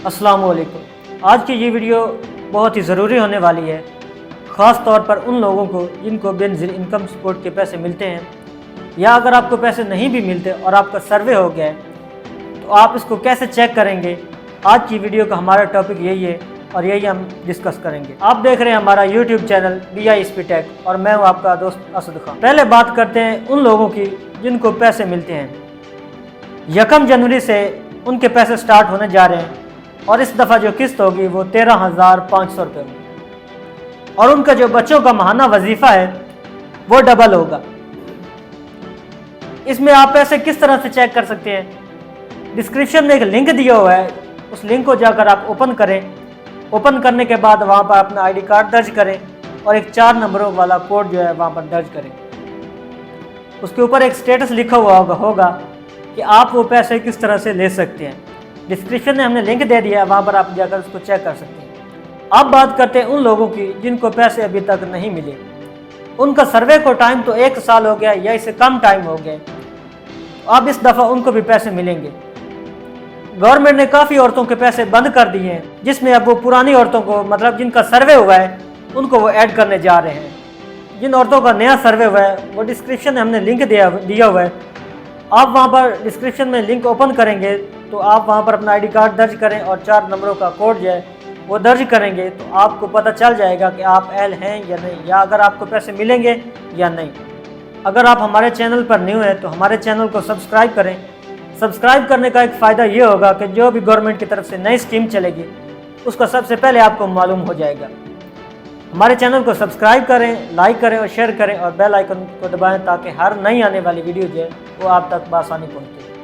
अस्सलाम वालेकुम। आज की ये वीडियो बहुत ही ज़रूरी होने वाली है, ख़ास तौर पर उन लोगों को जिनको बेनज़ीर इनकम सपोर्ट के पैसे मिलते हैं, या अगर आपको पैसे नहीं भी मिलते और आपका सर्वे हो गया है तो आप इसको कैसे चेक करेंगे। आज की वीडियो का हमारा टॉपिक यही है और यही हम डिस्कस करेंगे। आप देख रहे हैं हमारा यूट्यूब चैनल BISP टेक और मैं हूँ आपका दोस्त असद खान। पहले बात करते हैं उन लोगों की जिनको पैसे मिलते हैं। 1 जनवरी से उनके पैसे स्टार्ट होने जा रहे हैं और इस दफ़ा जो किस्त होगी वो 13,500 रुपये में, और उनका जो बच्चों का माहाना वजीफ़ा है वो डबल होगा। इसमें आप पैसे किस तरह से चेक कर सकते हैं, डिस्क्रिप्शन में एक लिंक दिया हुआ है, उस लिंक को जाकर आप ओपन करें। ओपन करने के बाद वहाँ पर अपना ID कार्ड दर्ज करें और एक 4 नंबरों वाला कोड जो है वहाँ पर दर्ज करें। उसके ऊपर एक स्टेटस लिखा हुआ होगा कि आप वो पैसे किस तरह से ले सकते हैं। डिस्क्रिप्शन में हमने लिंक दे दिया है, वहाँ पर आप जाकर उसको चेक कर सकते हैं। अब बात करते हैं उन लोगों की जिनको पैसे अभी तक नहीं मिले। उनका सर्वे को टाइम तो 1 साल हो गया या इससे कम टाइम हो गया, अब इस दफ़ा उनको भी पैसे मिलेंगे। गवर्नमेंट ने काफ़ी औरतों के पैसे बंद कर दिए हैं, जिसमें अब वो पुरानी औरतों को, मतलब जिनका सर्वे हुआ है, उनको वो ऐड करने जा रहे हैं। जिन औरतों का नया सर्वे हुआ है वो डिस्क्रिप्शन में हमने लिंक दिया हुआ है। आप वहाँ पर डिस्क्रिप्शन में लिंक ओपन करेंगे तो आप वहाँ पर अपना ID कार्ड दर्ज करें और 4 नंबरों का कोड जो है वो दर्ज करेंगे तो आपको पता चल जाएगा कि आप एल हैं या नहीं, या अगर आपको पैसे मिलेंगे या नहीं। अगर आप हमारे चैनल पर न्यू हैं तो हमारे चैनल को सब्सक्राइब करें। सब्सक्राइब करने का एक फ़ायदा ये होगा कि जो भी गवर्नमेंट की तरफ से नई स्कीम चलेगी उसका सबसे पहले आपको मालूम हो जाएगा। हमारे चैनल को सब्सक्राइब करें, लाइक करें और शेयर करें और बेल आइकन को दबाएं ताकि हर नई आने वाली वीडियो जो है वो आप तक बआसानी पहुँचे।